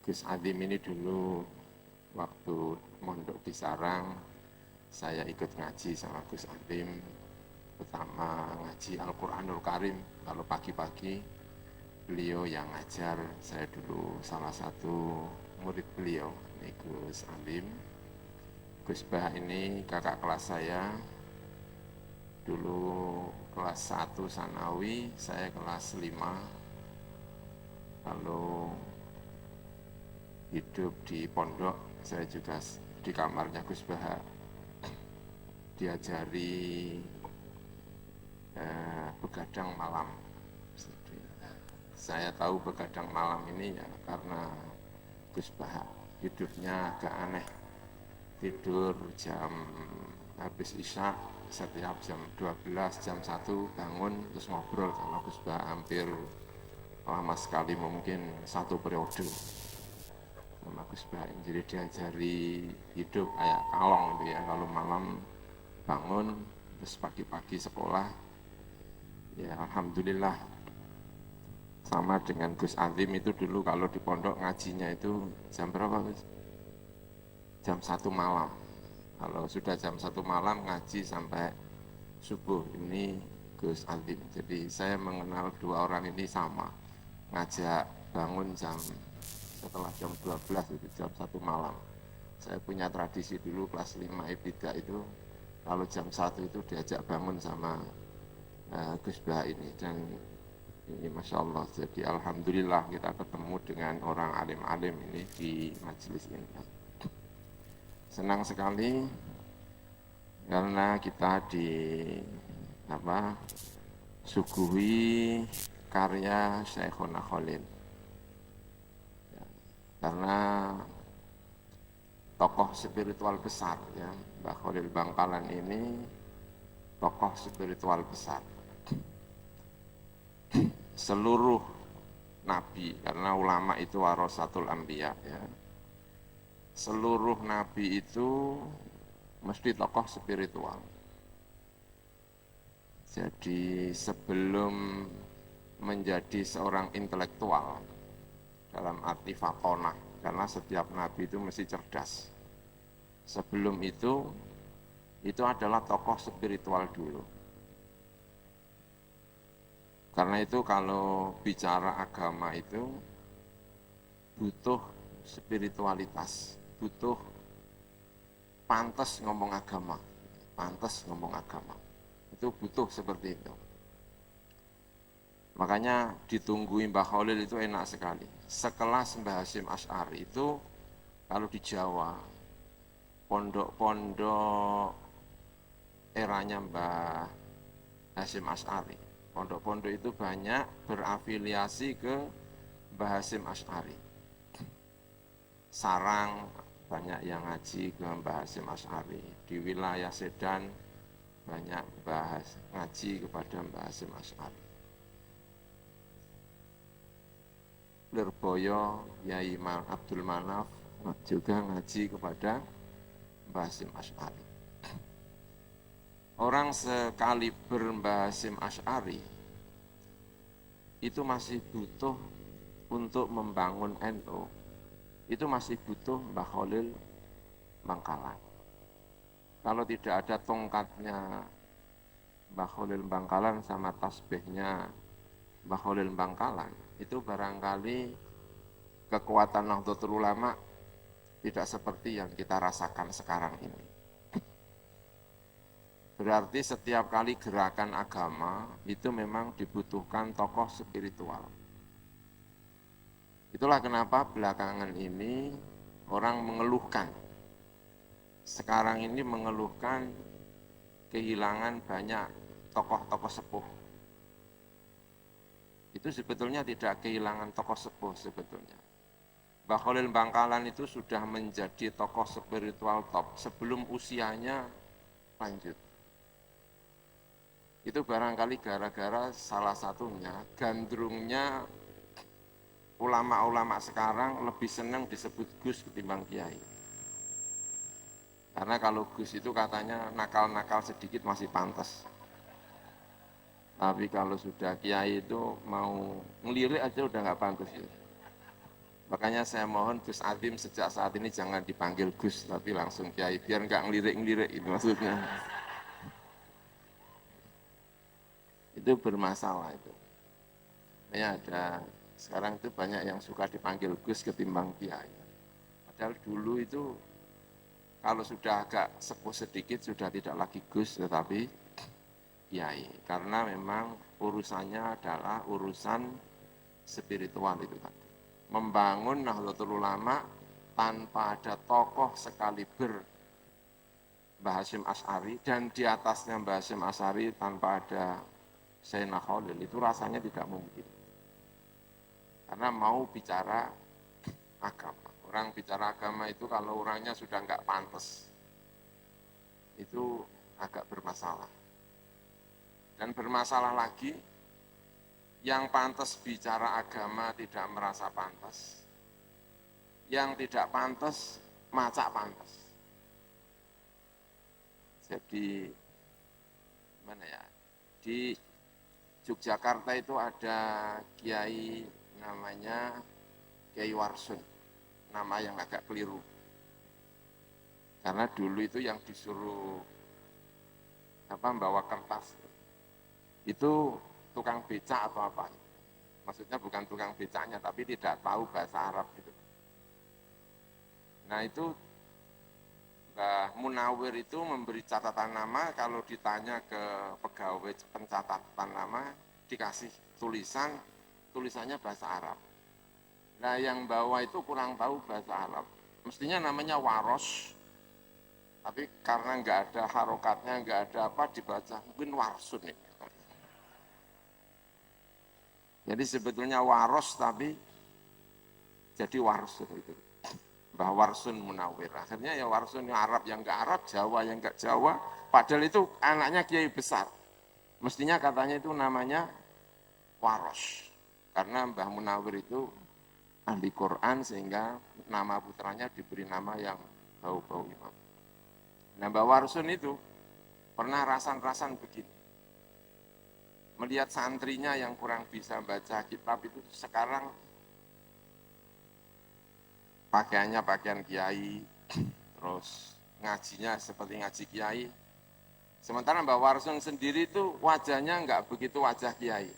Gus Adim ini dulu waktu mondok di Sarang, saya ikut ngaji sama Gus Adim, pertama ngaji Al-Quranul Karim. Kalau pagi-pagi beliau yang ngajar, saya dulu salah satu murid beliau, ini Gus Adim. Gus Bah ini kakak kelas saya, dulu kelas 1 Sanawi, saya kelas 5. Lalu hidup di pondok, saya juga di kamarnya Gus Bah diajari begadang malam. Saya tahu begadang malam ini ya karena Gus Bah hidupnya agak aneh, tidur jam habis isya setiap jam 12, jam 1 bangun terus ngobrol sama Gus Bah hampir lama sekali, mungkin 1 periode sama Gus Bah. Jadi diajari hidup kayak kalong gitu ya, kalau malam bangun terus pagi-pagi sekolah. Ya alhamdulillah, sama dengan Gus Azim itu dulu kalau di pondok ngajinya itu jam berapa Gus? Jam 1 malam. Kalau sudah jam 1 malam ngaji sampai subuh, ini Gus Azim. Jadi saya mengenal dua orang ini sama, ngajak bangun setelah jam 12 itu jam 1 malam. Saya punya tradisi dulu kelas 5 Ibtidak itu, kalau jam 1 itu diajak bangun sama Gus Bah ini. Dan ini Masya Allah, jadi alhamdulillah kita ketemu dengan orang alim-alim ini di majelis ini. Senang sekali karena kita suguhi karya Syekhuna Khalil. Ya, karena tokoh spiritual besar ya, Mbah Khalil Bangkalan ini tokoh spiritual besar. Seluruh nabi, karena ulama itu warasatul anbiya ya. Seluruh nabi itu mesti tokoh spiritual. Jadi sebelum menjadi seorang intelektual dalam arti fatonah, karena setiap nabi itu mesti cerdas. Sebelum itu adalah tokoh spiritual dulu. Karena itu kalau bicara agama itu butuh spiritualitas, butuh pantas ngomong agama, itu butuh seperti itu. Makanya ditungguin Mbah Khalil itu enak sekali. Sekelas Mbah Hasyim Asy'ari itu kalau di Jawa, pondok-pondok eranya Mbah Hasyim Asy'ari, pondok-pondok itu banyak berafiliasi ke Mbah Hasyim Asy'ari. Sarang banyak yang ngaji ke Mbah Hasyim Asy'ari. Di wilayah Sedan banyak ngaji kepada Mbah Hasyim Asy'ari. Lirboyo, Yai Abdul Manaf juga ngaji kepada Mbah Hasyim Asy'ari. Orang sekaliber Mbah Hasyim Asy'ari itu masih butuh untuk membangun NU, itu masih butuh Mbah Khalil Bangkalan. Kalau tidak ada tongkatnya Mbah Khalil Bangkalan sama tasbihnya Mbah Khalil Bangkalan, itu barangkali kekuatan Nahdlatul Ulama tidak seperti yang kita rasakan sekarang ini. Berarti setiap kali gerakan agama itu memang dibutuhkan tokoh spiritual. Itulah kenapa belakangan ini orang mengeluhkan. Sekarang ini mengeluhkan kehilangan banyak tokoh-tokoh sepuh. Itu sebetulnya tidak kehilangan tokoh sepuh sebetulnya. Mbah Khalil Bangkalan itu sudah menjadi tokoh spiritual top sebelum usianya lanjut. Itu barangkali gara-gara salah satunya gandrungnya ulama-ulama sekarang lebih senang disebut Gus ketimbang Kiai. Karena kalau Gus itu katanya nakal-nakal sedikit masih pantas. Tapi kalau sudah Kiai itu mau ngelirik aja udah nggak pantas. Ya. Makanya saya mohon Gus Adim sejak saat ini jangan dipanggil Gus, tapi langsung Kiai, biar nggak ngelirik-ngelirik itu maksudnya. Itu bermasalah itu. Ya ada, sekarang itu banyak yang suka dipanggil Gus ketimbang Kiai. Padahal dulu itu kalau sudah agak sepuh sedikit sudah tidak lagi Gus tetapi Kiai. Karena memang urusannya adalah urusan spiritual itu tadi. Membangun Nahdlatul Ulama tanpa ada tokoh sekaliber Mbah Hasyim Asy'ari dan di atasnya Mbah Hasyim Asy'ari tanpa ada Sayyidina Khalil itu rasanya tidak mungkin. Karena mau bicara agama. Orang bicara agama itu kalau orangnya sudah nggak pantas, itu agak bermasalah. Dan bermasalah lagi, yang pantas bicara agama tidak merasa pantas, yang tidak pantas macak pantas. Jadi mana ya? Di Yogyakarta itu ada kiai namanya Kiai Warsun, nama yang agak keliru. Karena dulu itu yang disuruh bawa kertas itu tukang becak atau apa. Maksudnya bukan tukang becaknya, tapi tidak tahu bahasa Arab gitu. Nah itu Mbah Munawir itu memberi catatan nama, kalau ditanya ke pegawai pencatatan nama, dikasih tulisannya bahasa Arab. Nah yang bawa itu kurang tahu bahasa Arab. Mestinya namanya Waros, tapi karena nggak ada harokatnya, nggak ada apa, dibaca mungkin Warsun ini. Jadi sebetulnya Waros tapi jadi Warsun itu. Mbah Warsun Munawir. Akhirnya ya Warsun yang Arab yang nggak Arab, Jawa yang nggak Jawa. Padahal itu anaknya kiai besar. Mestinya katanya itu namanya Waros. Karena Mbah Munawir itu ahli Quran sehingga nama putranya diberi nama yang bau-bau imam. Nah Mbah Warsun itu pernah rasan-rasan begini. Melihat santrinya yang kurang bisa baca kitab itu sekarang pakaiannya pakaian kiai, terus ngajinya seperti ngaji kiai. Sementara Mbak Warsun sendiri itu wajahnya enggak begitu wajah kiai.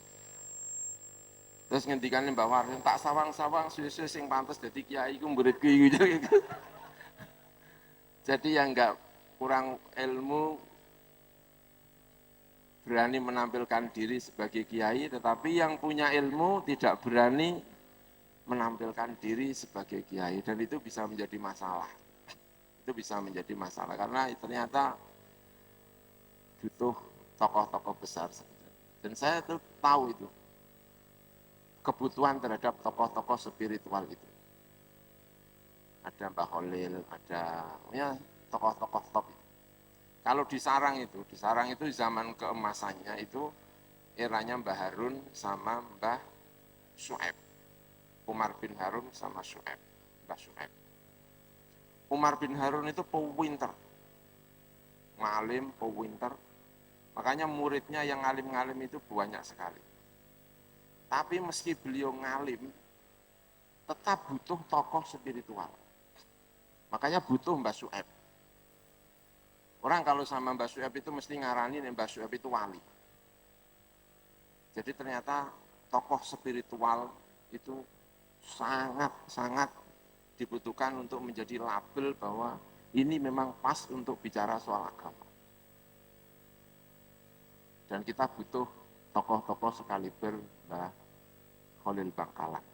Terus ngendikan Mbak Warsun, tak sawang-sawang susu sing pantes dadi kiai ku muridku gitu. Jadi yang enggak kurang ilmu berani menampilkan diri sebagai kiai, tetapi yang punya ilmu tidak berani menampilkan diri sebagai kiai, dan itu bisa menjadi masalah. Itu bisa menjadi masalah karena ternyata butuh tokoh-tokoh besar. Dan saya tuh tahu itu kebutuhan terhadap tokoh-tokoh spiritual itu. Ada Mbah Khalil, ada ya tokoh-tokoh top itu. Kalau di Sarang itu zaman keemasannya itu eranya Mbah Harun sama Mbah Syuaib. Umar bin Harun sama Syuaib, Mbah Syuaib. Umar bin Harun itu pewinter, ngalim, pewinter. Makanya muridnya yang ngalim-ngalim itu banyak sekali. Tapi meski beliau ngalim, tetap butuh tokoh spiritual. Makanya butuh Mbah Syuaib. Orang kalau sama Mbah Syuaib itu mesti ngarani Mbah Syuaib itu wali. Jadi ternyata tokoh spiritual itu sangat dibutuhkan untuk menjadi label bahwa ini memang pas untuk bicara soal agama. Dan kita butuh tokoh-tokoh sekaliber Mbah Khalil Bangkalan.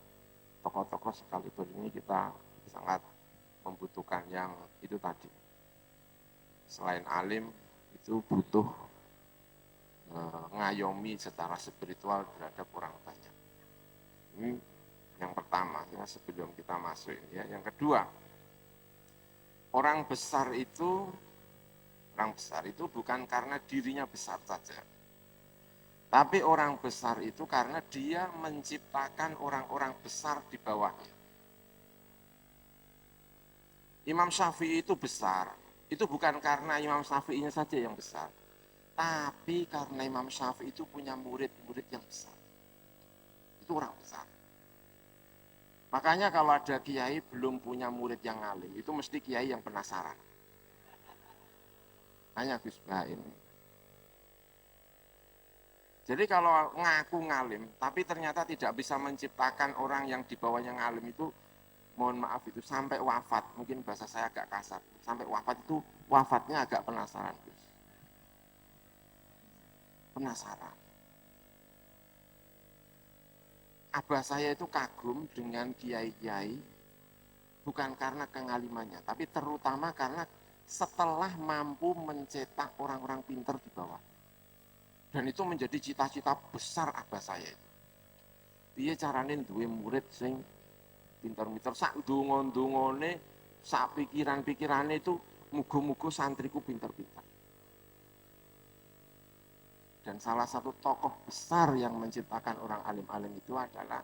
Tokoh-tokoh sekaliber ini kita sangat membutuhkan yang itu tadi. Selain alim, itu butuh ngayomi secara spiritual terhadap orang banyak. Ini yang pertama, ya, sebelum kita masuk ini. Ya. Yang kedua, orang besar itu bukan karena dirinya besar saja. Tapi orang besar itu karena dia menciptakan orang-orang besar di bawahnya. Imam Syafi'i itu besar, itu bukan karena Imam Syafi'inya saja yang besar, tapi karena Imam Syafi'i itu punya murid-murid yang besar. Itu orang besar. Makanya kalau ada kiai belum punya murid yang ngalim, itu mesti kiai yang penasaran. Hanya Gus Bah ini. Jadi kalau ngaku ngalim, tapi ternyata tidak bisa menciptakan orang yang di bawahnya ngalim itu, mohon maaf itu sampai wafat, mungkin bahasa saya agak kasar, sampai wafat itu wafatnya agak penasaran, Gus. Penasaran. Abah saya itu kagum dengan kiai-kiai, bukan karena kengalimannya, tapi terutama karena setelah mampu mencetak orang-orang pinter di bawah. Dan itu menjadi cita-cita besar abah saya itu. Piye carane duwe murid sing pinter-pinter, sak donga-dongane, sak pikiran-pikirane itu muga-muga santriku pinter-pinter. Dan salah satu tokoh besar yang menciptakan orang alim-alim itu adalah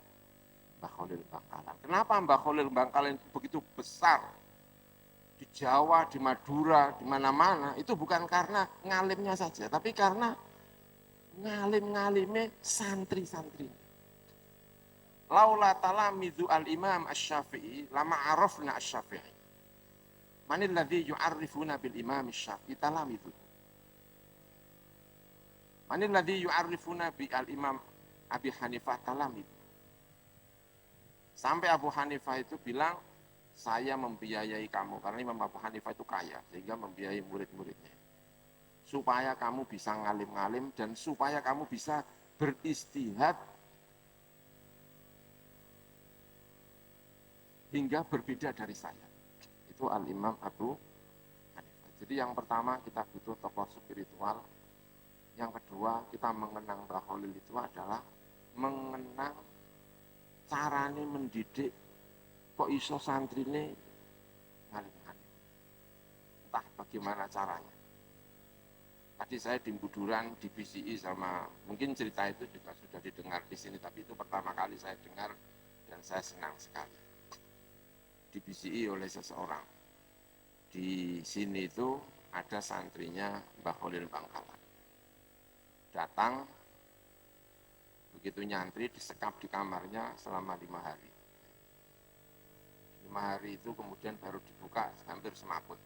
Mbah Khalil Bangkalan. Kenapa Mbah Khalil Bangkalan begitu besar? Di Jawa, di Madura, di mana-mana, itu bukan karena ngalimnya saja, tapi karena ngalim-ngalime santri-santri. Laula talamizu al-imam asy-syafi'i, lama arafna asy-syafi'i. Manil ladzi yu'arrifuna bil imam asy-syafi'i talamizu. Manil ladzi yu'arrifuna bi al-imam Abi Hanifah talamizu. Sampai Abu Hanifah itu bilang, saya membiayai kamu, karena Imam Abu Hanifah itu kaya, sehingga membiayai murid-muridnya. Supaya kamu bisa ngalim-ngalim, dan supaya kamu bisa beristihad, hingga berbeda dari saya. Itu Al-Imam Abu Hanifah. Jadi yang pertama kita butuh tokoh spiritual, yang kedua kita mengenang Mbah Khalil itu adalah mengenang carane mendidik kok iso santrine ngalim-ngalim. Entah bagaimana caranya. Tadi saya di Buduran, di BCI sama, mungkin cerita itu juga sudah didengar di sini, tapi itu pertama kali saya dengar dan saya senang sekali. Di BCI oleh seseorang. Di sini itu ada santrinya Mbah Khalil Bangkalan. Datang, begitu nyantri disekap di kamarnya selama 5 hari. 5 hari itu kemudian baru dibuka hampir semaput.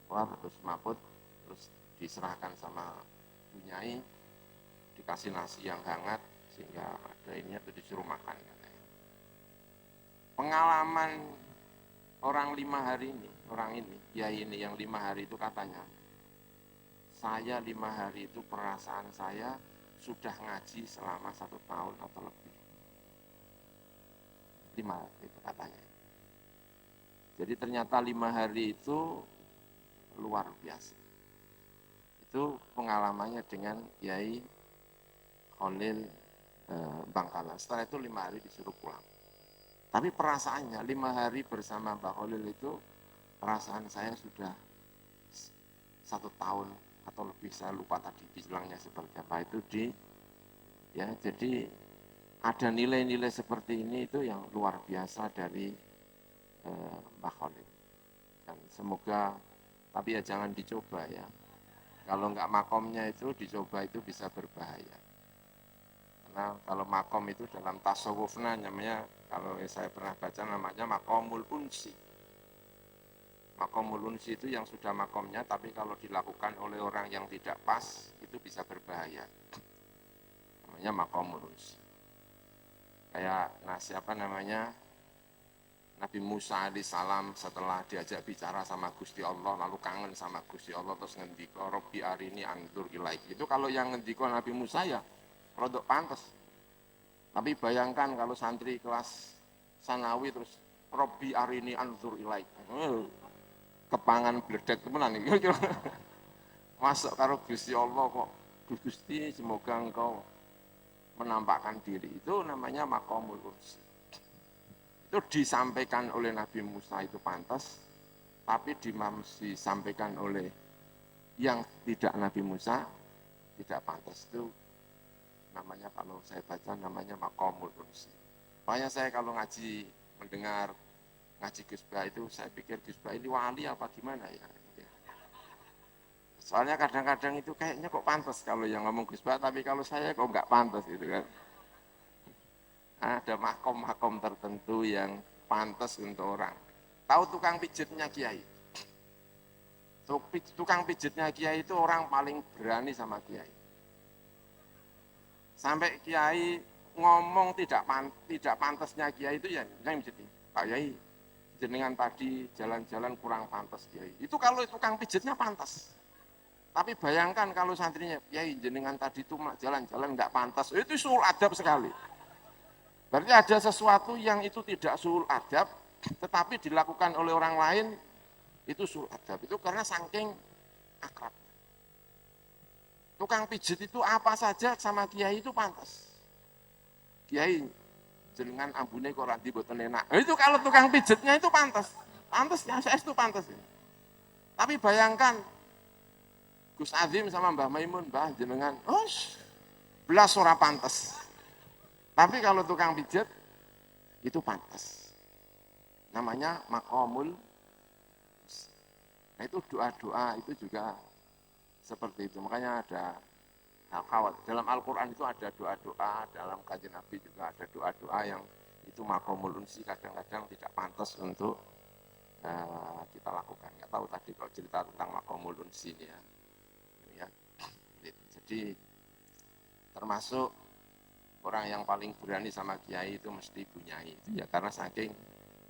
Wah, terus semaput, terus diserahkan sama Bunyai, dikasih nasi yang hangat sehingga ada ini atau disuruh makan. Pengalaman orang 5 hari ini, orang ini, kiai ini yang 5 hari itu katanya, saya 5 hari itu perasaan saya sudah ngaji selama 1 tahun atau lebih. 5 hari itu katanya. Jadi ternyata 5 hari itu luar biasa. Itu pengalamannya dengan Kiai Khalil Bangkalan. Setelah itu 5 hari disuruh pulang. Tapi perasaannya 5 hari bersama Mbah Khalil itu, perasaan saya sudah 1 tahun atau lebih, saya lupa tadi bilangnya seperti apa itu ya. Jadi ada nilai-nilai seperti ini itu yang luar biasa dari Mbah Khalil. Dan semoga, tapi ya jangan dicoba ya. Kalau enggak makomnya itu dicoba itu bisa berbahaya. Karena kalau makom itu dalam tasawufnya namanya, kalau saya pernah baca namanya makomul unsi. Makomul unsi itu yang sudah makomnya, tapi kalau dilakukan oleh orang yang tidak pas, itu bisa berbahaya. Namanya makomul unsi. Kayak siapa namanya, Nabi Musa alaihissalam setelah diajak bicara sama Gusti Allah, lalu kangen sama Gusti Allah, terus ngendiko, Robbi arini anzur ilaik. Itu kalau yang ngendiko Nabi Musa ya, rodok pantas. Tapi bayangkan kalau santri kelas sanawi terus, Robbi arini anzur ilaik. Kepangan bledek temenan iki. Masuk karo Gusti Allah kok, Gusti semoga engkau menampakkan diri. Itu namanya maqamul kursi. Itu disampaikan oleh Nabi Musa itu pantas, tapi disampaikan oleh yang tidak Nabi Musa tidak pantas. Itu namanya, kalau saya baca namanya maqamul kursi. Makanya saya kalau ngaji, mendengar ngaji Gus Bah itu, saya pikir Gus Bah ini wali apa gimana ya. Soalnya kadang-kadang itu kayaknya kok pantas kalau yang ngomong Gus Bah, tapi kalau saya kok nggak pantas gitu kan. Ada makom-makom tertentu yang pantas untuk orang. Tahu tukang pijitnya kiai? Tukang pijitnya kiai itu orang paling berani sama kiai. Sampai kiai ngomong tidak pantasnya kiai itu ya yang pijit. Pak Kiai, jenengan tadi jalan-jalan kurang pantas kiai. Itu kalau tukang pijitnya pantas. Tapi bayangkan kalau santrinya, kiai jenengan tadi itu jalan-jalan nggak pantas, itu sul adab sekali. Berarti ada sesuatu yang itu tidak sul adab, tetapi dilakukan oleh orang lain, itu sul adab. Itu karena saking akrab. Tukang pijit itu apa saja sama kiai itu pantas. Kiai, jenengan ambune kok randi boten enak. Itu kalau tukang pijitnya itu pantas. Pantas, ya saya itu pantas. Tapi bayangkan, Gus Azim sama Mbah Maimun, Mbah jenengan, belas ora pantas. Tapi kalau tukang pijat, itu pantas. Namanya makomul. Nah itu doa-doa itu juga seperti itu. Makanya ada khawat. Dalam Al-Quran itu ada doa-doa, dalam kajian Nabi juga ada doa-doa yang itu makomul unsi kadang-kadang tidak pantas untuk kita lakukan. Nggak tahu tadi kalau cerita tentang makomul unsi ini ya. Jadi termasuk orang yang paling berani sama kiai itu mesti bunyai itu ya karena saking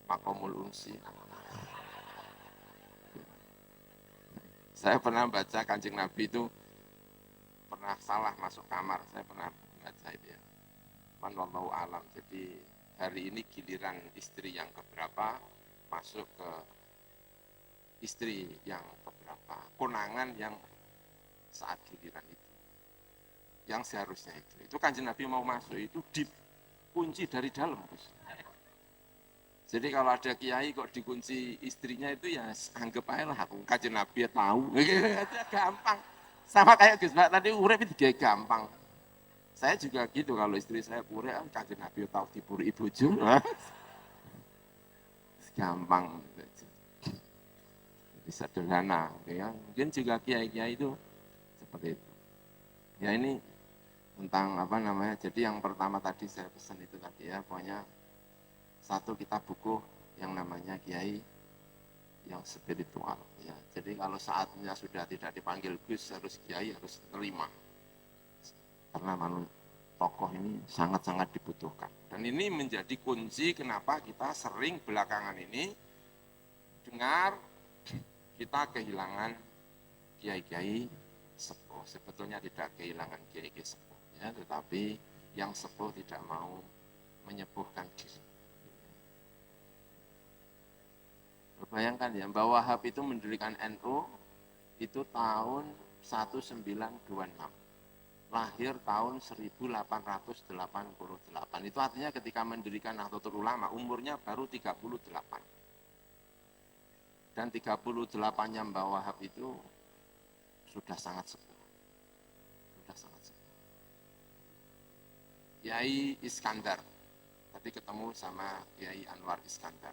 makomul unsi. Saya pernah baca Kanjeng Nabi itu pernah salah masuk kamar, saya pernah baca itu ya. Man wallahu alam. Jadi hari ini giliran istri yang keberapa masuk ke istri yang keberapa, konangan yang saat giliran itu. Yang seharusnya itu Kanjeng Nabi mau masuk itu dikunci dari dalam, Gus. Jadi kalau ada kiai kok dikunci istrinya itu ya anggap aja lah aku Kanjeng Nabi tahu. Gampang. Sama kayak Gus Mbak tadi urip itu dia gampang. Saya juga gitu kalau istri saya urip Kanjeng Nabi tahu diburi ibu jum. Gampang. Bisa sederhana ya. Mungkin juga kiai-kiai itu seperti itu. Ya ini tentang apa namanya, jadi yang pertama tadi saya pesan itu tadi ya, pokoknya satu kita buku yang namanya kiai yang spiritual ya. Jadi kalau saatnya sudah tidak dipanggil Gus harus kiai harus terima karena tokoh ini sangat-sangat dibutuhkan dan ini menjadi kunci kenapa kita sering belakangan ini dengar kita kehilangan kiai-kiai sepuh. Sebetulnya tidak kehilangan kiai-kiai sepuh ya, tetapi yang sepuh tidak mau menyepuhkan diri. Bayangkan ya, Mbah Wahab itu mendirikan NU itu tahun 1926. Lahir tahun 1888. Itu artinya ketika mendirikan Nahdlatul Ulama umurnya baru 38. Dan 38-nya Mbah Wahab itu sudah sangat sepuh. Kiai Iskandar, tadi ketemu sama Kiai Anwar Iskandar.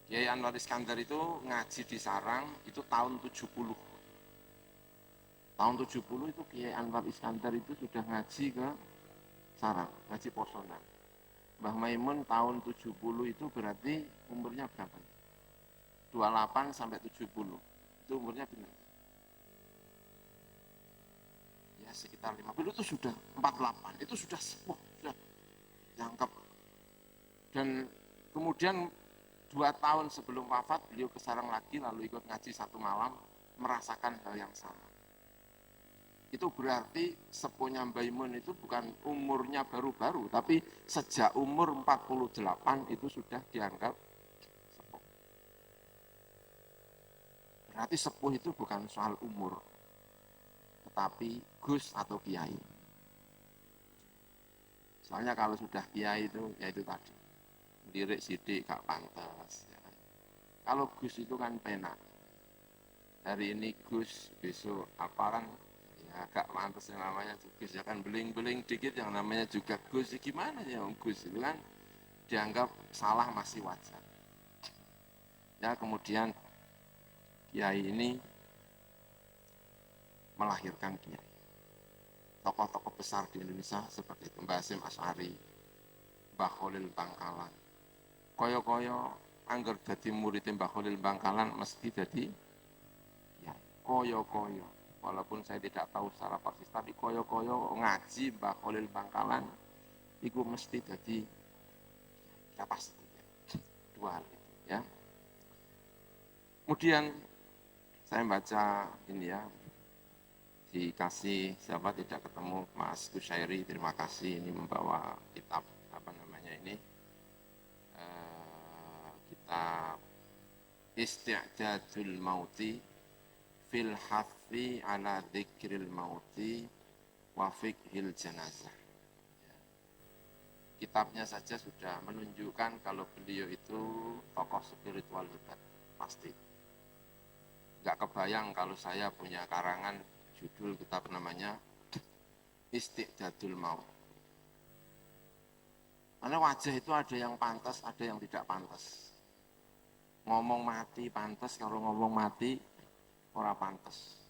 Kiai Anwar Iskandar itu ngaji di Sarang itu tahun 70. Tahun 70 itu Kiai Anwar Iskandar itu sudah ngaji ke Sarang, ngaji Posonan. Mbah Maimun tahun 70 itu berarti umurnya berapa? 28 sampai 70. Itu umurnya benar. Sekitar 50 itu sudah 48, itu sudah sepuh, sudah jangkep. Dan kemudian 2 tahun sebelum wafat beliau ke Sarang lagi lalu ikut ngaji 1 malam merasakan hal yang sama. Itu berarti sepuhnya Mbah Mun itu bukan umurnya baru-baru, tapi sejak umur 48 itu sudah dianggap sepuh. Berarti sepuh itu bukan soal umur, tetapi Gus atau Kiai. Soalnya kalau sudah Kiai itu, ya itu tadi, lirik sidik gak pantas. Ya. Kalau Gus itu kan pena. Hari ini Gus, besok aparan, ya gak pantas yang namanya Gus. Ya kan beling-beling dikit yang namanya juga Gus. Ya gimana ya Gus itu kan dianggap salah masih wajar. Ya kemudian Kiai ini melahirkan Kiai. Tokoh-tokoh besar di Indonesia seperti itu, Mbah Hasyim Asy'ari, Mbah Khalil Bangkalan. Kaya-kaya angger dadi murid Mbah Khalil Bangkalan mesti dadi ya kaya-kaya. Walaupun saya tidak tahu secara persis, tapi kaya-kaya ngaji Mbah Khalil Bangkalan itu mesti dadi ya pasti dua hal itu ya. Kemudian saya baca ini ya, dikasih siapa tidak ketemu Mas Kusyairi, terima kasih ini membawa kitab apa namanya ini kitab Isti'dadul Mauti fil Hafi ala Dzikril Mauti wa Fiqhil Janazah. Kitabnya saja sudah menunjukkan kalau beliau itu tokoh spiritual hebat, pasti. Nggak kebayang kalau saya punya karangan judul kitab namanya Isti'dadul Maut. Karena wajah itu ada yang pantas, ada yang tidak pantas. Ngomong mati pantas, kalau ngomong mati ora pantas.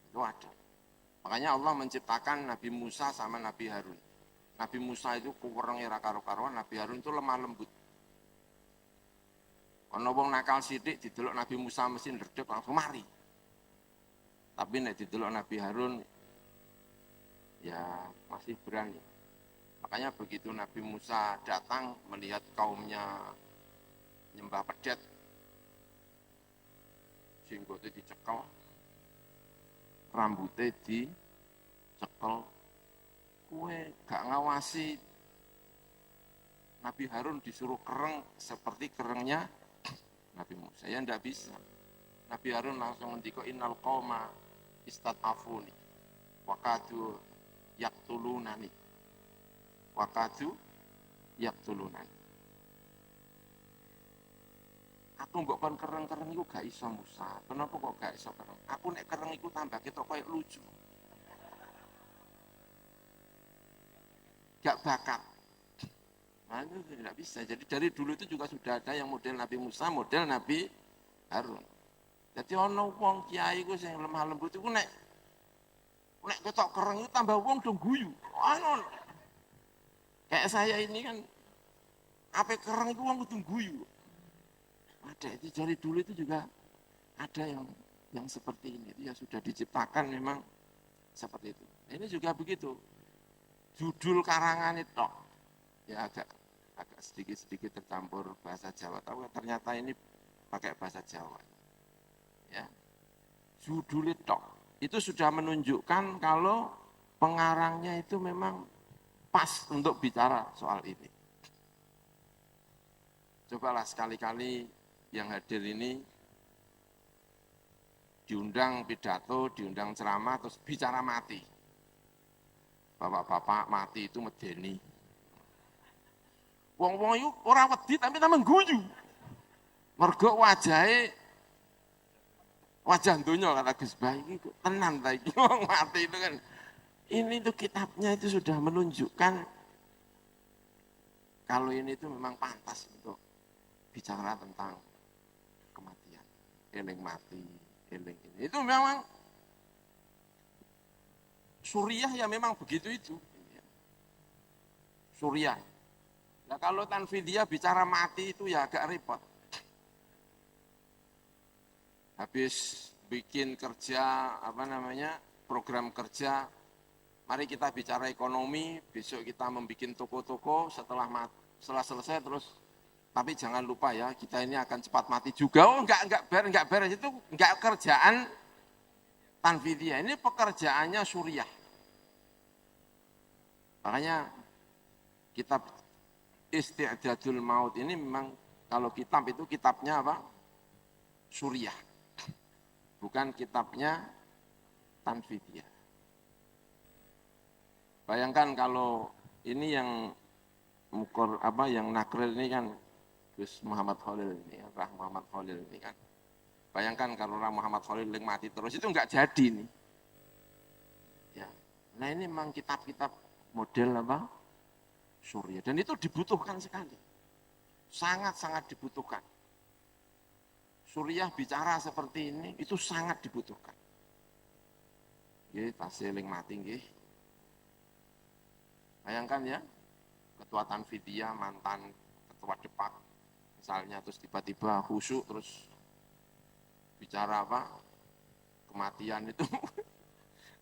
Itu ada. Makanya Allah menciptakan Nabi Musa sama Nabi Harun. Nabi Musa itu kuwerenge ra karo-karuan, Nabi Harun itu lemah lembut. Ana wong nakal sithik didelok Nabi Musa mesti ndredeg langsung mari. Tapi nek didelok Nabi Harun ya masih berani. Makanya begitu Nabi Musa datang melihat kaumnya nyembah pedet, jenggote dicekel, rambutnya dicekel, kue gak ngawasi Nabi Harun disuruh kereng seperti kerengnya Nabi Musa, ya ndak bisa. Nabi Harun langsung ngendika innal qauma istat'afuni wakadu yaktulunani aku mbok kon kereng-kereng iku gak iso Musa. Kenapa kok gak iso kereng? Aku nek kereng iku tambah ketok koyo lucu. Gak bakat. Nah, itu tidak bisa. Jadi dari dulu itu juga sudah ada yang model Nabi Musa, model Nabi Harun. Jadi ana wong kiai ku sing lemah lembut iku nek ketok kereng itu tambah wong dong guyu. Ana kayak saya ini kan ape kereng itu wong kudu guyu. Ada itu dari dulu itu juga ada yang seperti ini. Itu ya sudah diciptakan memang seperti itu. Ini juga begitu. Judul karangan itu ya agak sedikit tercampur bahasa Jawa. Tapi ternyata ini pakai bahasa Jawa. Ya. Judul itu sudah menunjukkan kalau pengarangnya itu memang pas untuk bicara soal ini. Cobalah sekali-kali yang hadir ini diundang pidato, diundang ceramah, terus bicara mati. Bapak-bapak mati itu medeni. Wong-wong itu orang wedi tapi tambah guyu. Mergo wajah donya kata Gus Bah iki tenan ta iki wong mati itu kan. Ini tuh kitabnya itu sudah menunjukkan kalau ini itu memang pantas untuk bicara tentang kematian. Eling mati, eling ini. Itu memang Suriah ya memang begitu itu. Suriah. Nah kalau Tanfidiyah bicara mati itu ya agak repot. Habis bikin kerja program kerja, mari kita bicara ekonomi, besok kita membuat toko-toko, setelah selesai terus, tapi jangan lupa ya kita ini akan cepat mati juga. Oh enggak beres itu enggak kerjaan Tanfidiyah, ini pekerjaannya Suriah. Makanya kitab Isti'dadul Maut ini memang kalau kitab itu kitabnya apa? Suriah. Bukan kitabnya Tanfidiyah. Bayangkan kalau ini yang yang nakril ini kan Gus Muhammad Khalil ini, Rah Muhammad Khalil ini kan. Bayangkan kalau Rah Muhammad Khalil yang mati terus itu enggak jadi nih. Ya. Nah ini memang kitab-kitab model apa? Suriah. Dan itu dibutuhkan sekali. Sangat-sangat dibutuhkan. Suriah bicara seperti ini, itu sangat dibutuhkan. Nggih, tasih eling mati nggih. Bayangkan ya, ketua Tanfidiyah, mantan ketua Depak misalnya, terus tiba-tiba khusyuk terus bicara apa kematian itu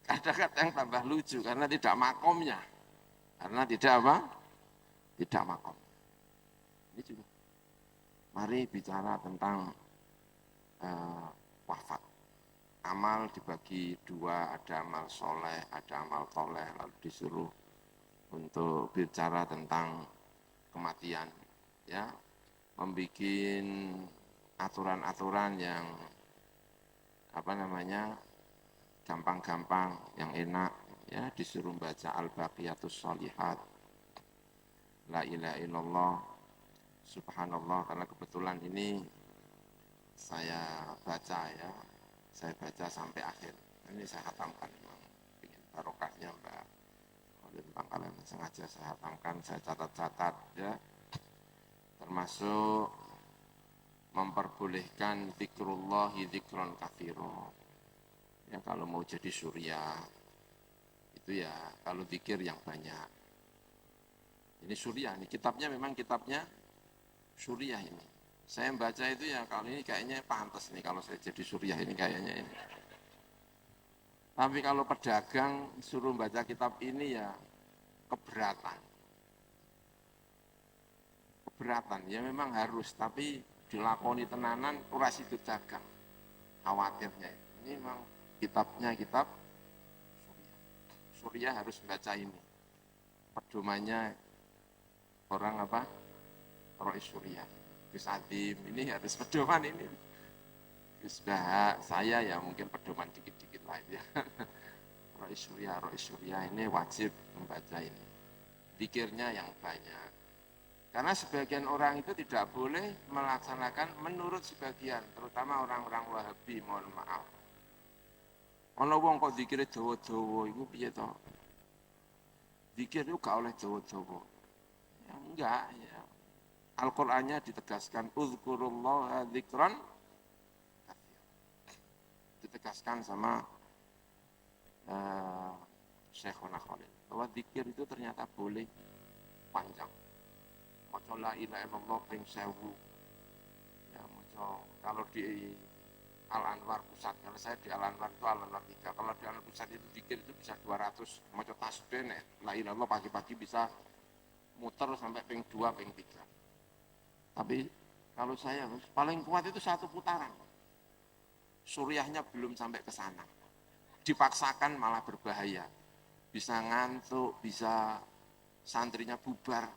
kadang-kadang tambah lucu karena tidak makomnya, karena tidak apa, tidak makom. Ini juga mari bicara tentang wafat. Amal dibagi dua, ada amal soleh, ada amal toleh, lalu disuruh untuk bicara tentang kematian, ya, membuat aturan-aturan yang apa namanya gampang-gampang, yang enak, ya, disuruh baca al-baqiyatus sholihat, la ilaha illallah, subhanallah, karena kebetulan ini saya baca ya, saya baca sampai akhir. Ini saya hatamkan, memang ingin barokahnya Mbak Khalil Bangkalan, sengaja saya hatamkan, saya catat-catat ya, termasuk memperbolehkan zikrullahi zikron kathiro. Ya kalau mau jadi surya, itu ya kalau zikir yang banyak. Ini surya, ini kitabnya memang kitabnya surya ini. Saya baca itu ya kalau ini kayaknya pantas nih kalau saya jadi surya ini kayaknya ini. Tapi kalau pedagang suruh baca kitab ini ya keberatan. Keberatan, ya memang harus, tapi dilakoni tenanan ora sido dagang. Khawatirnya. Ini memang kitabnya kitab surya. Surya harus baca ini. Pedomannya orang apa? Rois surya. Gus Adim, ini harus pedoman ini. Gus Baha, saya ya mungkin pedoman dikit-dikit lah ya. Rois surya ini wajib membaca ini. Zikirnya yang banyak. Karena sebagian orang itu tidak boleh melaksanakan menurut sebagian, terutama orang-orang Wahabi, mohon maaf. Ana wong kok zikire dawa-dawa iku piye to? Zikir itu gak oleh dawa-dawa. Ya enggak ya. Al-Qur'annya ditegaskan uzkurullaha dzikran katsira. Ditegaskan sama Syekhuna Khalil bahwa zikir itu ternyata boleh panjang. Maca la ilaha illallah ping 1000. Ya maca kalau di Al-Anwar Pusat, kalau saya di Al-Anwar itu Al-Anwar 3. Kalau di Al-Anwar Pusat itu zikir itu bisa 200. Maca tasbih la ilaha illallah pagi-pagi bisa muter sampai ping 2, ping 3. Tapi kalau saya paling kuat itu 1 putaran. Suryahnya belum sampai ke sana. Dipaksakan malah berbahaya. Bisa ngantuk, bisa santrinya bubar.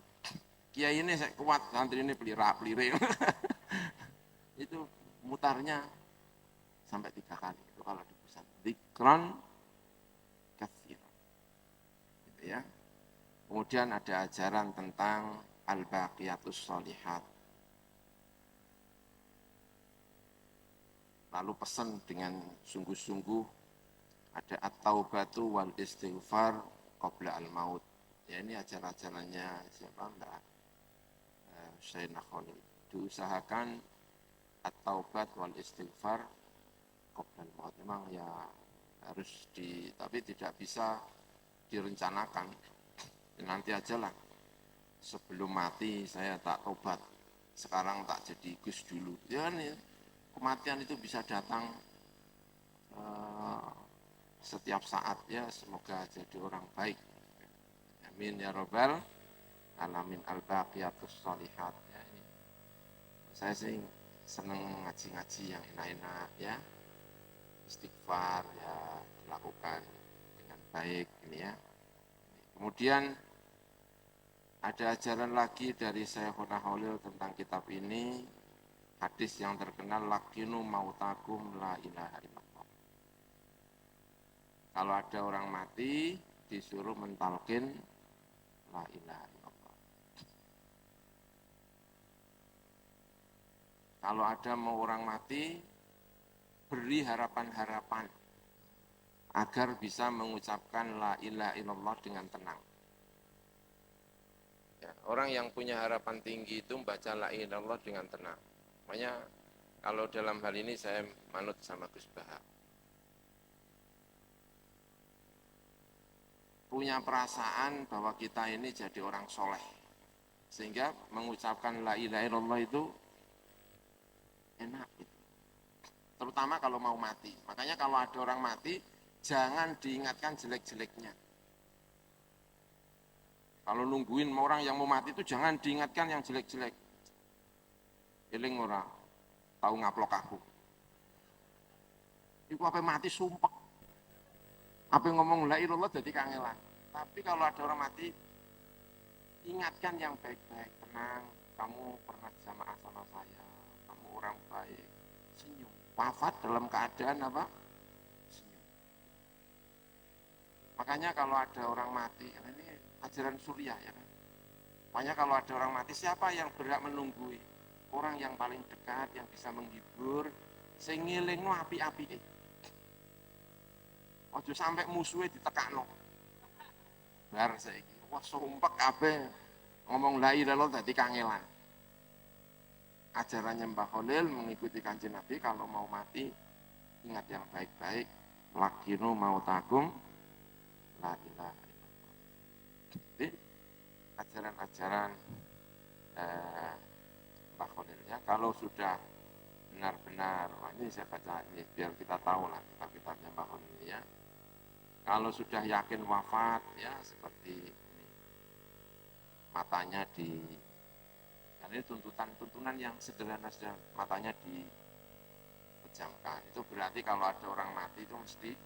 Kiai ini saya kuat, santri ini pelira-pelire. Itu mutarnya sampai 3 kali. Itu kalau di pusat. Dzikron katsira. Gitu ya. Kemudian ada ajaran tentang al-baqiyatus sholihat. Lalu pesan dengan sungguh-sungguh ada at-taubatu wal istighfar qabla al-maut. Ya ini ajaran-ajarannya siapa Mbak Sayyidina Khalil. Diusahakan at-taubat wal istighfar qabla al-maut. Memang ya harus tapi tidak bisa direncanakan. Nanti aja lah. Sebelum mati saya tak tobat. Sekarang tak jadi Gus dulu. Ya nih, kematian itu bisa datang setiap saat ya, semoga jadi orang baik. Amin ya robbal alamin al-baqiyatus sholihat. Ya, ini. Saya sih seneng ngaji-ngaji yang enak-enak ya. Istighfar ya dilakukan dengan baik ini ya. Kemudian ada ajaran lagi dari Syekhuna Khalil tentang kitab ini, hadis yang terkenal lakinu mautakum la ilaha illallah. Kalau ada orang mati disuruh mentalkin la ilaha illallah. Kalau ada mau orang mati beri harapan-harapan agar bisa mengucapkan la ilaha illallah dengan tenang. Ya, orang yang punya harapan tinggi itu membaca la ilaha illallah dengan tenang. Makanya kalau dalam hal ini saya manut sama Gus Baha. Punya perasaan bahwa kita ini jadi orang soleh. Sehingga mengucapkan la ilaha illallah itu enak gitu. Terutama kalau mau mati. Makanya kalau ada orang mati, jangan diingatkan jelek-jeleknya. Kalau nungguin orang yang mau mati itu jangan diingatkan yang jelek-jelek. Eling ora, tahu ngaplok aku. Iku apa mati sumpek. Apa ngomong la ilallah jadi kangelan. Tapi kalau ada orang mati, ingatkan yang baik-baik, tenang. Kamu pernah jamaah sama saya, kamu orang baik. Senyum. Wafat dalam keadaan apa? Senyum. Makanya kalau ada orang mati, ini ajaran Suriah ya kan. Makanya kalau ada orang mati, siapa yang berhak menunggui? Orang yang paling dekat, yang bisa menghibur, sing ngelingno api-api. Ojo sampai musuhnya ditekakno. Bar saiki, wah sumpek kabeh ngomong la ilaha illallah dadi kangelan. Ajarannya Mbah Khalil mengikuti Kanjeng Nabi, kalau mau mati ingat yang baik-baik, lakinu mau tagung la ilaha illallah. Jadi ajaran-ajaran Mbah Khalil ya, kalau sudah benar-benar, ini saya baca ini biar kita tahu lah kitab-kitabnya Mbah Khalil ya. Kalau sudah yakin wafat ya seperti ini, matanya di, karena ini tuntunan yang sederhana saja, matanya dipejamkan. Itu berarti kalau ada orang mati itu mesti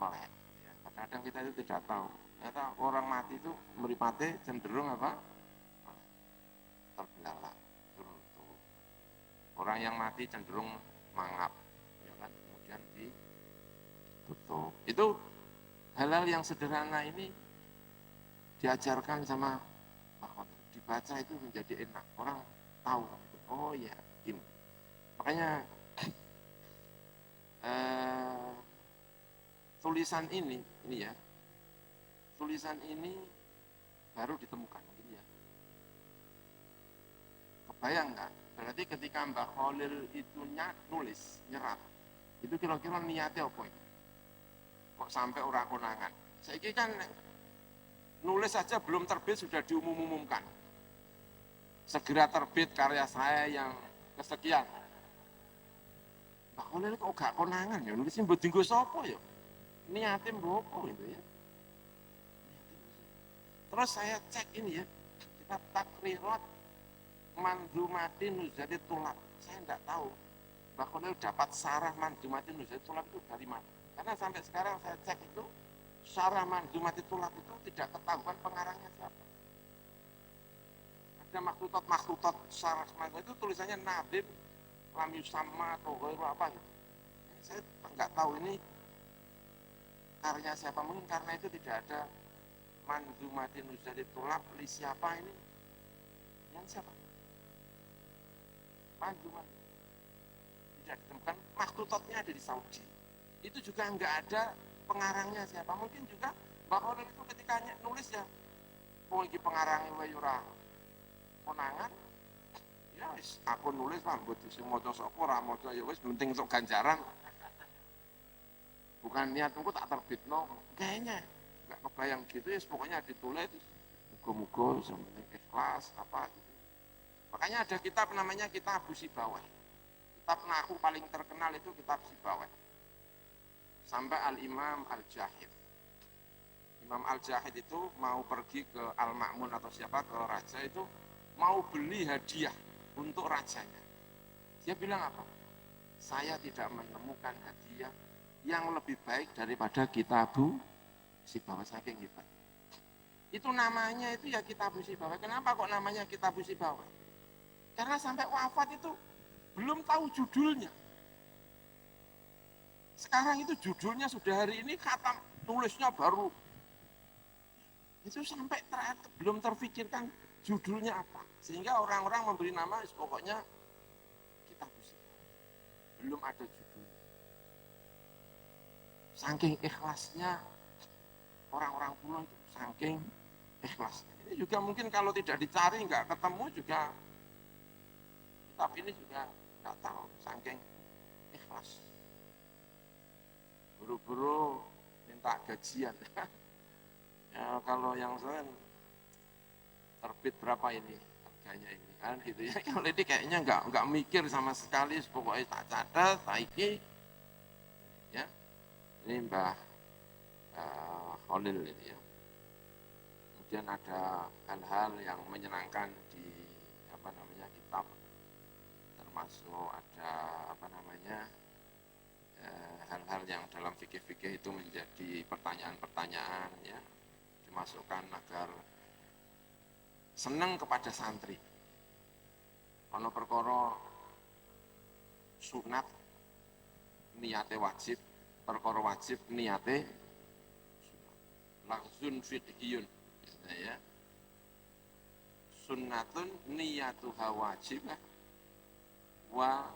melek. Ya. Kadang-kadang kita itu tidak tahu. Ternyata orang mati itu mripate cenderung apa? Terbelalak, runtuh. Orang yang mati cenderung mangap, ya kan? Kemudian ditutup. Itu hal-hal yang sederhana ini diajarkan sama dibaca itu menjadi enak. Orang tahu, oh ya, ini. Makanya tulisan ini ya, tulisan ini baru ditemukan. Ini ya. Kebayang nggak? Berarti ketika Mbah Khalil itu nulis, nyerat, itu kira-kira niatnya apa itu? Kok sampai ora konangan. Saiki kan nulis saja belum terbit sudah diumum-umumkan. Segera terbit karya saya yang kesekian. Mbah Khalil kok gak konangan ya, nulisnya mbok dienggo sapa ya? Niate mboko itu ya. Terus saya cek ini ya, kitab Takrirat Manzumatin Nuzhatit Tulab. Saya enggak tahu Mbah Khalil dapat sarah Manzumatin Nuzhatit Tulab itu dari mana. Karena sampai sekarang saya cek itu, syarah Manzumatit Tulab itu tidak ketahuan pengarangnya siapa. Ada makhtutat syarah Manzumatit itu tulisannya Nadim, Lam Yusamma atau Ghairu apa gitu. Saya nggak tahu ini karya siapa, mungkin karena itu tidak ada Manzumatin Nuzhatit Tulab, siapa ini? Yang siapa? Manzumat. Tidak ditemukan, makhtutatnya ada di Saudi. Itu juga enggak ada pengarangnya siapa. Mungkin juga Mbah Khalil itu ketika nulis ya, oh ini pengarangnya wayura konangan, ya wis aku nulis lah, buat sing maca sapa ora maca ya wis penting untuk ganjaran. Bukan niat aku tak terbitno, kayaknya enggak kebayang gitu ya, pokoknya ditulis muga-muga sampai ikhlas apa gitu. Makanya ada kitab namanya Kitab Sibawayh. Kitab nahwu paling terkenal itu Kitab Sibawayh. Sampai Al-Imam Al-Jahid. Imam Al-Jahid itu mau pergi ke Al-Ma'mun atau siapa, ke raja itu, mau beli hadiah untuk rajanya. Dia bilang apa? Saya tidak menemukan hadiah yang lebih baik daripada Kitab Sibawayh, saking hebat. Itu namanya itu ya Kitab Sibawayh. Kenapa kok namanya Kitab Sibawayh? Karena sampai wafat itu belum tahu judulnya. Sekarang itu judulnya sudah hari ini khatam, tulisnya baru. Itu sampai belum terfikirkan judulnya apa. Sehingga orang-orang memberi nama pokoknya Kitab Sibawayh. Belum ada judulnya. Saking ikhlasnya orang-orang kuno itu, saking ikhlasnya. Ini juga mungkin kalau tidak dicari nggak ketemu juga, kitab ini juga nggak tahu, saking ikhlas. Buru-buru minta gajian. Ya kalau yang saya terbit berapa ini harganya ini kan gitu ya. Kalau ini kayaknya nggak mikir sama sekali, pokoknya tak catat, tak iki, ya. Ini Mbah Khalil ini ya. Kemudian ada hal-hal yang menyenangkan di apa namanya kitab, termasuk ada apa namanya hal-hal yang dalam fikih-fikih itu menjadi pertanyaan-pertanyaan ya, dimasukkan agar senang kepada santri. Kalau perkara sunat niate wajib, perkara wajib niate sunat. Laghzun fiqhiyun ya. Sunnatun niyatuha wajibah wa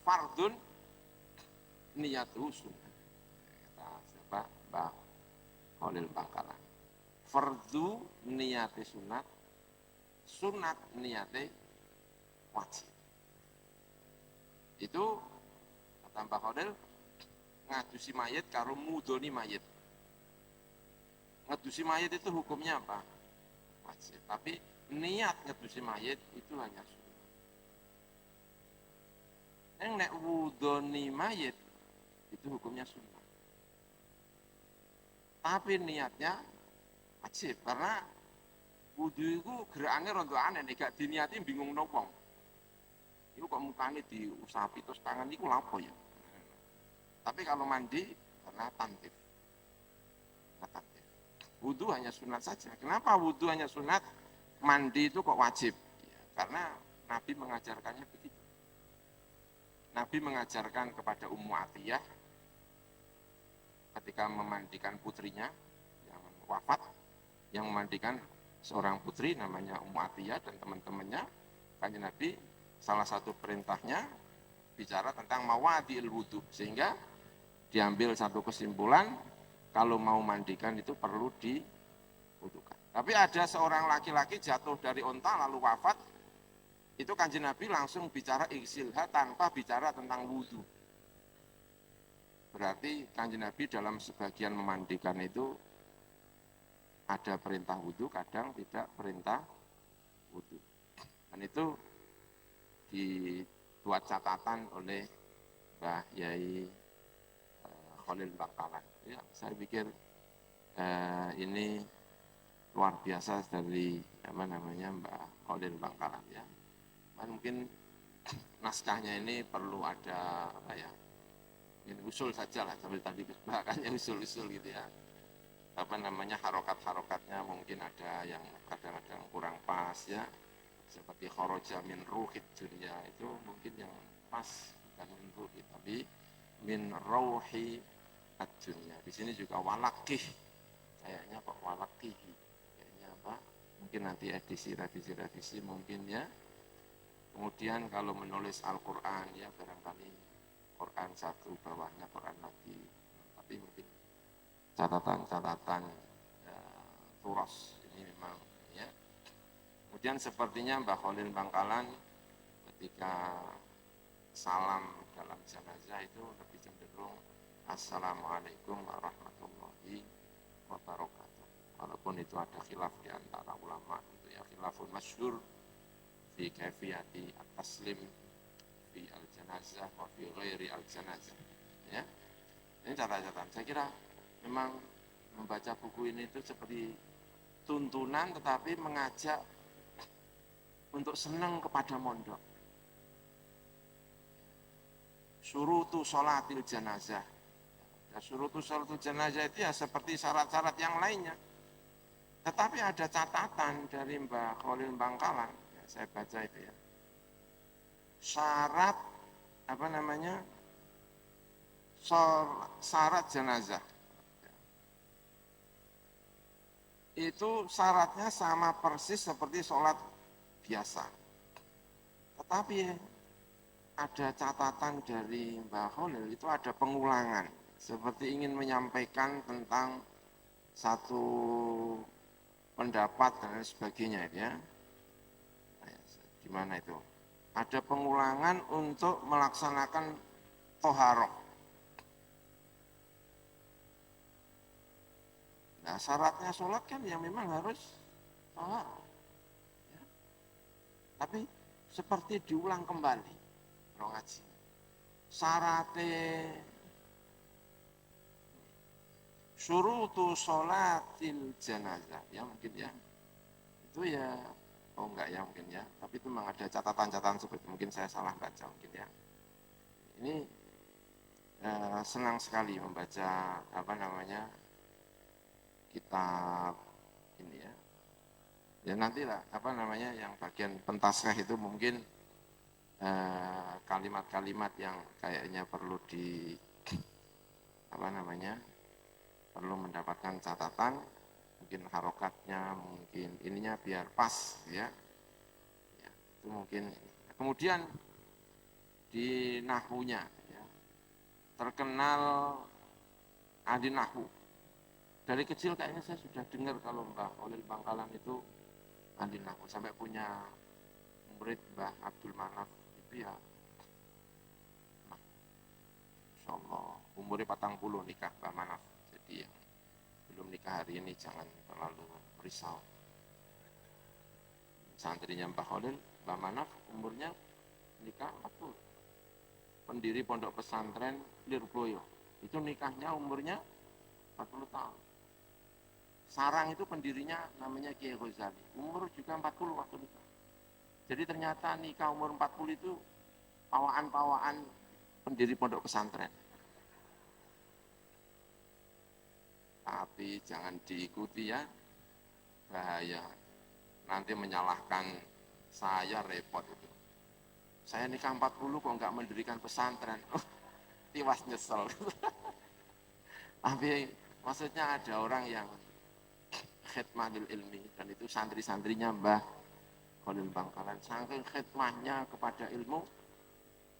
fardun niyatuhu sunnah. Kata siapa? Mbah Khalil Bangkalan. Fardu niyate sunat, sunat niyate wajib. Itu kata Mbah Khalil ngadusi mayit karo mudoni mayit. Ngadusi mayit itu hukumnya apa? Wajib. Tapi niat ngadusi mayit itu hanya sunat. Yang nek wudoni mayit itu hukumnya sunnah. Tapi niatnya wajib karena wudu itu gerakannya rondo aneh, gak diniati bingung nopong. Itu kok mukanya diusapi terus tangan itu lapo ya. Tapi kalau mandi karena tantif. Wudu hanya sunat saja. Kenapa wudu hanya sunat? Mandi itu kok wajib? Ya, karena Nabi mengajarkannya begitu. Nabi mengajarkan kepada Ummu Atiyah ketika memandikan putrinya yang wafat, yang memandikan seorang putri namanya Ummu Atiyah dan teman-temannya, Kanjeng Nabi salah satu perintahnya bicara tentang mawadhi'il wudu, sehingga diambil satu kesimpulan kalau mau mandikan itu perlu diwudukan. Tapi ada seorang laki-laki jatuh dari onta lalu wafat, itu Kanjeng Nabi langsung bicara igsilha tanpa bicara tentang wudu. Berarti Kanjeng Nabi dalam sebagian memandikan itu ada perintah wudu, kadang tidak perintah wudu. Dan itu dibuat catatan oleh Mbah Yai Khalil Bangkalan. Ya, saya pikir ini luar biasa dari apa namanya Mbah Khalil Bangkalan ya. Mungkin naskahnya ini perlu ada apa ya? Ini usul saja lah, sambil tadi bahkannya usul-usul gitu ya. Apa namanya harokat-harokatnya mungkin ada yang kadang-kadang kurang pas ya. Seperti kharaja min ruhid dunya itu mungkin yang pas, bukan min ruhid tapi min rauhi ad-dunya. Di sini juga walakih, kayaknya kok walakih, kayaknya apa? Mungkin nanti revisi mungkin ya. Kemudian kalau menulis Al-Quran ya barangkali Quran satu bawahnya Quran lagi, tapi mungkin catatan turas ini memang ya. Kemudian sepertinya Mbah Khalil Bangkalan ketika salam dalam jenazah itu lebih cenderung Assalamualaikum warahmatullahi wabarakatuh. Walaupun itu ada khilaf di antara ulama itu ya, khilafun masyhur fi kaifiyati at-taslim fi al-janazah wa fi ghairi al-janazah ya. Ini catatan. Saya kira memang membaca buku ini itu seperti tuntunan tetapi mengajak untuk senang kepada mondok. Syurutu sholatil janazah. Ya, syurutu sholatil janazah itu ya seperti syarat-syarat yang lainnya. Tetapi ada catatan dari Mbah Khalil Bangkalan, ya, saya baca itu ya. Syarat apa namanya? Syarat jenazah. Itu syaratnya sama persis seperti sholat biasa. Tetapi ada catatan dari Mbah Khalil itu ada pengulangan. Seperti ingin menyampaikan tentang satu pendapat dan sebagainya ya. Gimana itu? Ada pengulangan untuk melaksanakan toharoh. Nah syaratnya sholat kan yang memang harus Oh, ya. Tapi seperti diulang kembali kalau ngaji. Syarate syurutu sholatil janazah, ya mungkin ya. Itu ya, oh enggak ya mungkin ya. Tapi itu memang ada catatan-catatan seperti mungkin saya salah baca mungkin ya. Ini senang sekali membaca apa namanya kitab ini ya. Ya nantilah apa namanya yang bagian pentasreh itu mungkin kalimat-kalimat yang kayaknya perlu di apa namanya perlu mendapatkan catatan, mungkin harokatnya, mungkin ininya biar pas ya, ya itu mungkin. Kemudian di nahunya ya, terkenal ahli nahu. Dari kecil kayaknya saya sudah dengar kalau Mbah Khalil Bangkalan itu ahli nahu, sampai punya murid Mbah Abdul Manaf itu ya, Masya Allah, umurnya 40 nikah Mbah Manaf. Jadi yang belum nikah hari ini jangan terlalu risau. Santrinya Mbah Khalil, Mbah Manaf umurnya nikah 40. Pendiri pondok pesantren Lirboyo, itu nikahnya umurnya 40 tahun. Sarang itu pendirinya namanya Kiai Ghazali, umur juga 40 waktu nikah. Jadi ternyata nikah umur 40 itu pawaan-pawaan pendiri pondok pesantren. Tapi jangan diikuti ya, bahaya. Nanti menyalahkan saya, repot itu. Saya nikah 40 kok nggak mendirikan pesantren. Tiwas nyesel. Tapi maksudnya ada orang yang khidmatul ilmi, dan itu santri-santrinya Mbah Khalil Bangkalan, saking khidmahnya kepada ilmu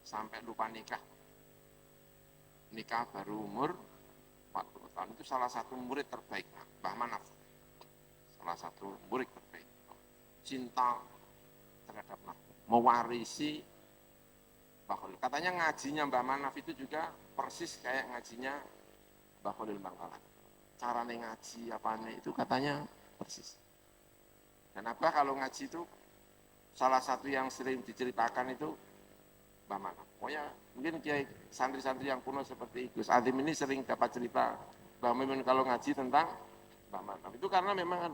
sampai lupa nikah. Nikah baru umur 40 tahun, itu salah satu murid terbaik Mbah Manaf. Salah satu murid terbaik. Cinta terhadap nahu, mewarisi Mbah Khalil. Katanya ngajinya Mbah Manaf itu juga persis kayak ngajinya Mbah Khalil Bangkalan. Caranya ngaji apanya itu katanya persis. Dan Abah kalau ngaji itu salah satu yang sering diceritakan itu Mbah Manaf. Pokoknya mungkin kiai santri-santri yang kuno seperti Gus Adim ini sering dapat cerita Mbah Mimun kalau ngaji tentang Mbah Manaf. Itu karena memang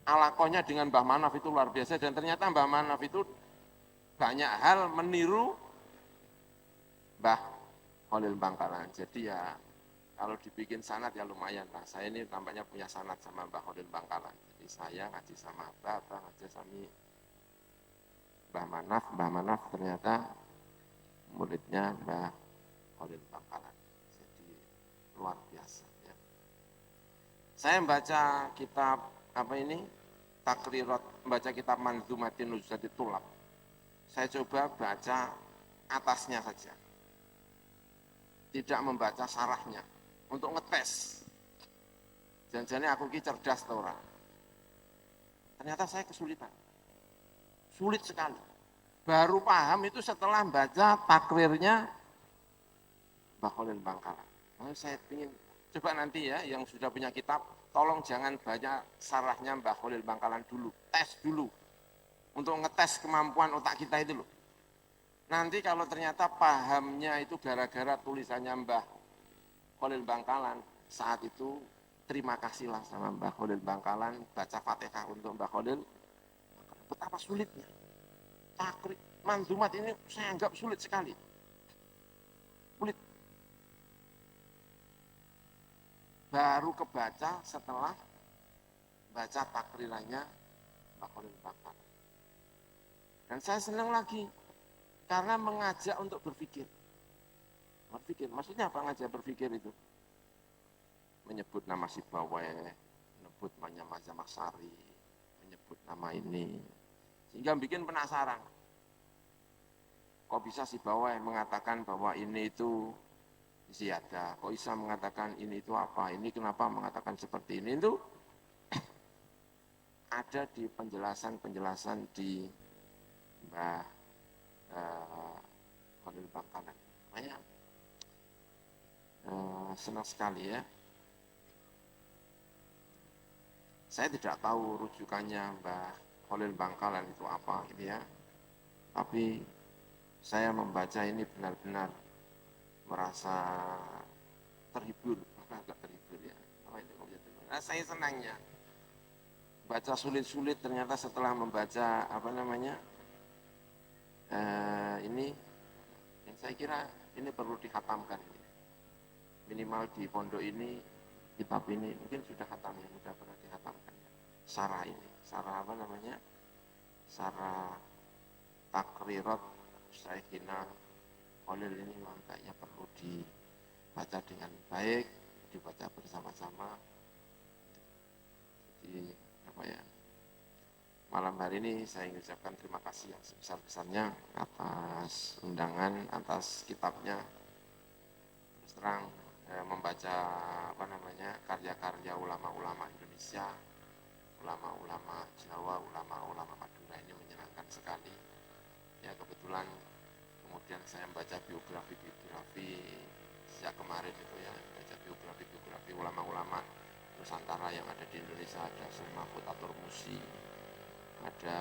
alakohnya dengan Mbah Manaf itu luar biasa, dan ternyata Mbah Manaf itu banyak hal meniru Mbah Khalil Bangkalan. Jadi ya kalau dibikin sanad ya lumayan lah. Saya ini tampaknya punya sanad sama Mbah Khalil Bangkalan. Jadi saya ngaji sama Mbah ngaji sama Mbah Manaf ternyata muridnya Mbah Khalil Bangkalan. Jadi luar biasa ya. Saya membaca kitab apa ini? Takrirat, membaca kitab Manzumatin Nuzhatit Tulab. Saya coba baca atasnya saja. Tidak membaca sarahnya untuk ngetes. Jangan-jangan aku ki cerdas atau orang. Ternyata saya kesulitan. Sulit sekali. Baru paham itu setelah baca takrirnya Mbah Khalil Bangkalan. Nah, saya ingin coba nanti ya yang sudah punya kitab, tolong jangan baca sarahnya Mbah Khalil Bangkalan dulu. Tes dulu. Untuk ngetes kemampuan otak kita itu loh. Nanti kalau ternyata pahamnya itu gara-gara tulisannya Mbah Khalil Bangkalan, saat itu terima kasihlah sama Mbah Khalil Bangkalan, baca Fatihah untuk Mbah Khalil. Betapa sulitnya. Takrik, manzumat ini saya anggap sulit sekali. Sulit. Baru kebaca setelah baca takrirannya Mbah Khalil Bangkalan. Dan saya senang lagi, karena mengajak untuk berpikir. Berpikir, maksudnya apa ngajak berpikir itu? Menyebut nama Sibawai, menyebut nama Zamasari, menyebut nama ini. Sehingga bikin penasaran. Kok bisa Sibawai mengatakan bahwa ini itu ziyadah? Kok bisa mengatakan ini itu apa? Ini kenapa mengatakan seperti ini? Itu ada di penjelasan-penjelasan di Mbah Khalil Bangkalan. Makanya senang sekali ya. Saya tidak tahu rujukannya Mbah Khalil Bangkalan itu apa gitu ya. Tapi saya membaca ini benar-benar merasa terhibur, agak terhibur ya. Nah, saya senangnya baca sulit-sulit ternyata setelah membaca apa namanya ini yang saya kira ini perlu dikhatamkan ini. Minimal di pondok ini kitab ini mungkin sudah khatam ya, sudah pernah dikhatamkan ya. Sarah ini, sarah apa namanya? Sarah takrirat Syekhina Khalil ini memang kayaknya perlu dibaca dengan baik, dibaca bersama-sama. Jadi apa ya? Malam hari ini saya ingin ucapkan terima kasih yang sebesar-besarnya atas undangan, atas kitabnya. Terus terang membaca apa namanya karya-karya ulama-ulama Indonesia, ulama-ulama Jawa, ulama-ulama Madura ini menyenangkan sekali. Ya kebetulan kemudian saya membaca biografi sejak kemarin itu ya, baca biografi ulama-ulama Nusantara yang ada di Indonesia. Ada Syekh Mahfud At-Turmusi, ada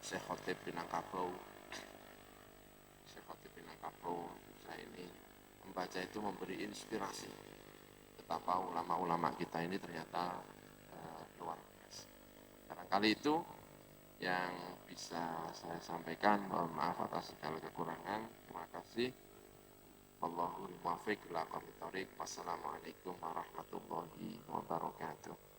Syekh Khotib Minangkabau. Syekh Khotib Minangkabau, saya ini membaca itu memberi inspirasi betapa ulama-ulama kita ini ternyata luar biasa. Barangkali itu yang bisa saya sampaikan. Mohon maaf atas segala kekurangan. Terima kasih. Wallahul muwaffiq ila aqwamit thoriq. Wassalamualaikum warahmatullahi wabarakatuh.